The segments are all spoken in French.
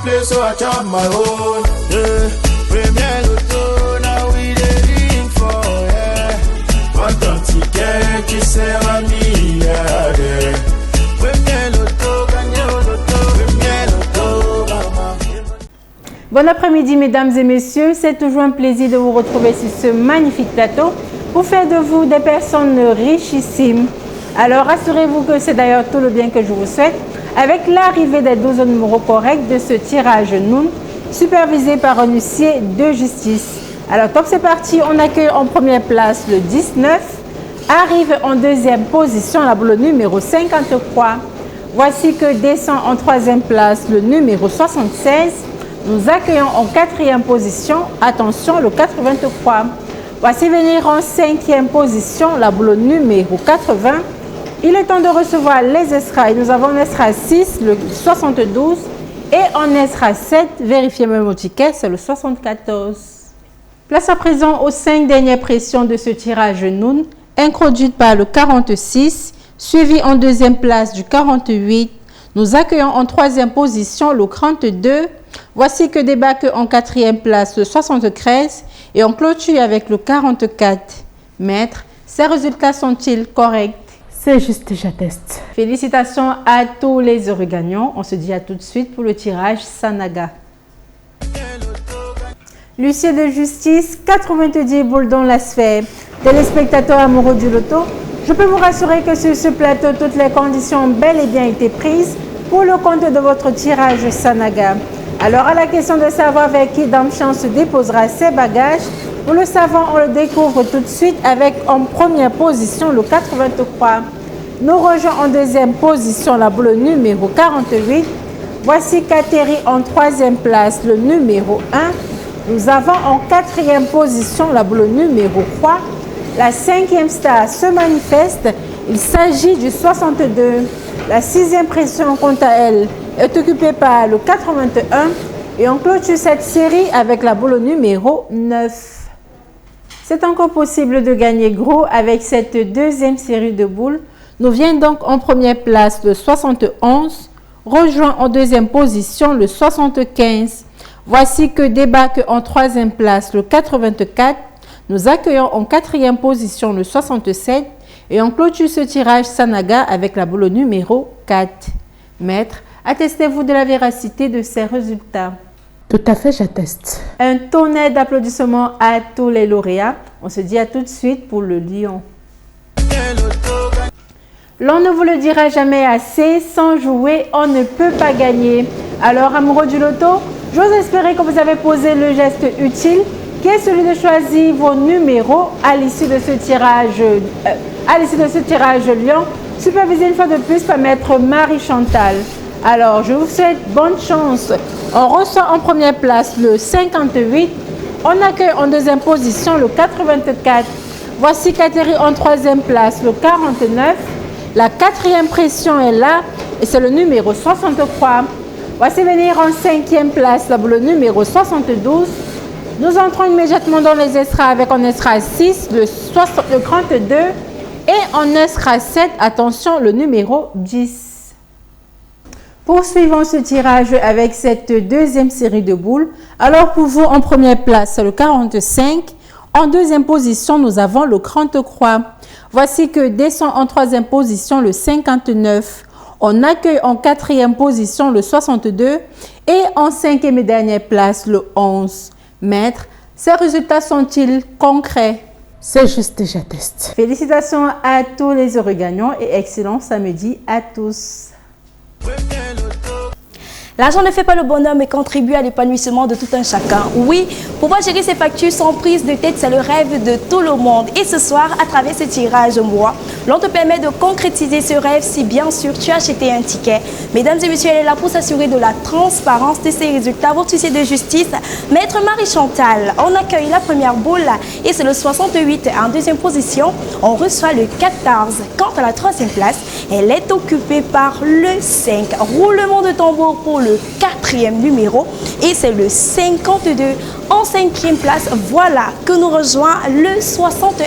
play, so I chop my own. Yeah. Premier Loto, now we dey for, yeah. Pas ton ticket qui sert à milliardaire. Premier Loto, gagné au loto. Premier Loto, maman. Bon après-midi mesdames et messieurs, c'est toujours un plaisir de vous retrouver sur ce magnifique plateau pour faire de vous des personnes richissimes. Alors rassurez-vous que c'est d'ailleurs tout le bien que je vous souhaite avec l'arrivée des 12 numéros corrects de ce tirage Noun supervisé par un huissier de justice. Alors top, c'est parti, on accueille en première place le 19, arrive en deuxième position la boule numéro 53. Voici que descend en troisième place le numéro 76. Nous accueillons en quatrième position, attention, le 83. Voici venir en cinquième position la boule numéro 80. Il est temps de recevoir les extras. Nous avons en extra 6, le 72 et en extra 7, vérifiez même au ticket, c'est le 74. Place à présent aux 5 dernières pressions de ce tirage Noun, introduite par le 46, suivi en deuxième place du 48. Nous accueillons en troisième position le 32. Voici que débarque en quatrième place le 73 et on clôture avec le 44. Maître, ces résultats sont-ils corrects? C'est juste, j'atteste. Félicitations à tous les heureux gagnants. On se dit à tout de suite pour le tirage Sanaga. L'huissier de justice, 90 boules dans la sphère. Téléspectateurs amoureux du loto, je peux vous rassurer que sur ce plateau, toutes les conditions ont bel et bien été prises pour le compte de votre tirage Sanaga. Alors à la question de savoir vers qui Dame Chance déposera ses bagages, nous le savons, on le découvre tout de suite avec en première position le 83. Nous rejoignons en deuxième position la boule numéro 48. Voici qu'atterrit en troisième place le numéro 1. Nous avons en quatrième position la boule numéro 3. La cinquième star se manifeste. Il s'agit du 62. La sixième pression, quant à elle, est occupée par le 81. Et on clôture cette série avec la boule numéro 9. C'est encore possible de gagner gros avec cette deuxième série de boules. Nous vient donc en première place le 71, rejoint en deuxième position le 75. Voici que débarque en troisième place le 84. Nous accueillons en quatrième position le 67 et on clôture ce tirage Sanaga avec la boule numéro 4. Maître, attestez-vous de la véracité de ces résultats? Tout à fait, j'atteste. Un tonnerre d'applaudissements à tous les lauréats. On se dit à tout de suite pour le lion. L'on ne vous le dira jamais assez, sans jouer, on ne peut pas gagner. Alors, amoureux du loto, j'ose espérer que vous avez posé le geste utile, qui est celui de choisir vos numéros à l'issue de ce tirage, lion, supervisé une fois de plus par maître Marie-Chantal. Alors, je vous souhaite bonne chance. On reçoit en première place le 58. On accueille en deuxième position le 84. Voici qu'atterrit en troisième place le 49. La quatrième pression est là et c'est le numéro 63. Voici venir en cinquième place la boule numéro 72. Nous entrons immédiatement dans les extras avec en extra 6, le 32 et en extra 7, attention, le numéro 10. Poursuivons ce tirage avec cette deuxième série de boules. Alors pour vous, en première place, c'est le 45. En deuxième position, nous avons le 33. Voici que descend en troisième position le 59. On accueille en quatrième position le 62 et en cinquième et dernière place le 11. Maître, ces résultats sont-ils concrets? C'est juste, j'atteste. Félicitations à tous les heureux gagnants et excellent samedi à tous. L'argent ne fait pas le bonheur mais contribue à l'épanouissement de tout un chacun. Oui, pouvoir gérer ses factures sans prise de tête, c'est le rêve de tout le monde. Et ce soir, à travers ce tirage moi, l'on te permet de concrétiser ce rêve si bien sûr tu as acheté un ticket. Mesdames et messieurs, elle est là pour s'assurer de la transparence de ces résultats. Votre huissier de justice, maître Marie-Chantal. On accueille la première boule et c'est le 68. En deuxième position, on reçoit le 14. Quant à la troisième place, elle est occupée par le 5. Roulement de tambour pour le quatrième numéro et c'est le 52. En cinquième place, voilà que nous rejoint le 61.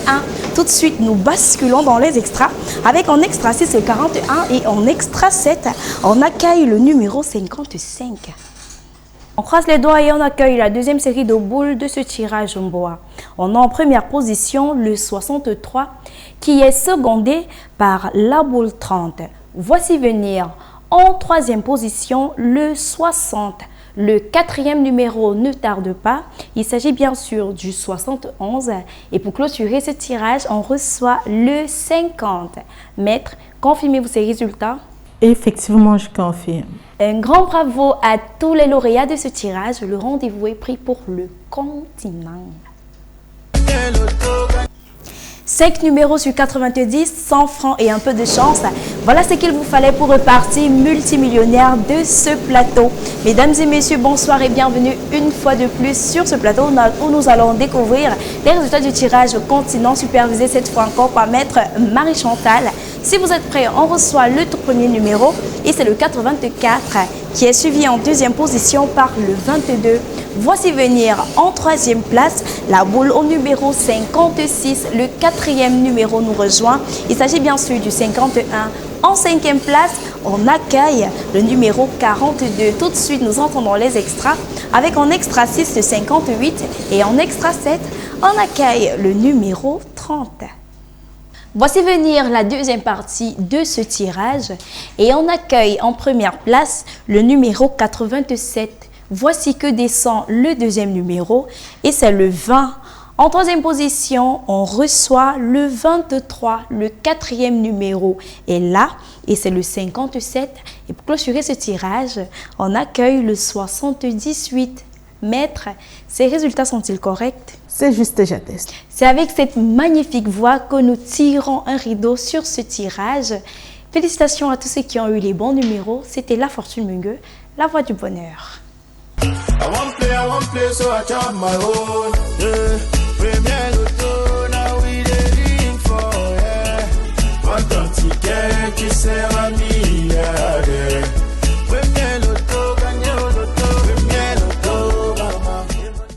Tout de suite, nous basculons dans les extras avec en extra 6 le 41 et en extra 7, on accueille le numéro 55. On croise les doigts et on accueille la deuxième série de boules de ce tirage en bois. On a en première position le 63 qui est secondé par la boule 30. Voici venir en troisième position le 60. Le quatrième numéro ne tarde pas. Il s'agit bien sûr du 71. Et pour clôturer ce tirage, on reçoit le 50. Maître, confirmez-vous ces résultats? Effectivement, je confirme. Un grand bravo à tous les lauréats de ce tirage. Le rendez-vous est pris pour le continent. 5 numéros sur 90, 100 francs et un peu de chance. Voilà ce qu'il vous fallait pour repartir multimillionnaire de ce plateau. Mesdames et messieurs, bonsoir et bienvenue une fois de plus sur ce plateau où nous allons découvrir les résultats du tirage continent supervisé cette fois encore par Maître Marie-Chantal. Si vous êtes prêts, on reçoit le tout premier numéro et c'est le 84 qui est suivi en deuxième position par le 22. Voici venir en troisième place la boule au numéro 56. Le quatrième numéro nous rejoint. Il s'agit bien sûr du 51. En cinquième place, on accueille le numéro 42. Tout de suite, nous entendons les extras avec en extra 6 le 58 et en extra 7, on accueille le numéro 30. Voici venir la deuxième partie de ce tirage et on accueille en première place le numéro 87. Voici que descend le deuxième numéro et c'est le 20. En troisième position, on reçoit le 23, le quatrième numéro est là et c'est le 57. Et pour clôturer ce tirage, on accueille le 78. Maître, ces résultats sont-ils corrects? C'est juste, j'atteste. C'est avec cette magnifique voix que nous tirons un rideau sur ce tirage. Félicitations à tous ceux qui ont eu les bons numéros. C'était La Fortune Mungue, la voix du bonheur. I won't play, so I chop my own. Yeah. Premier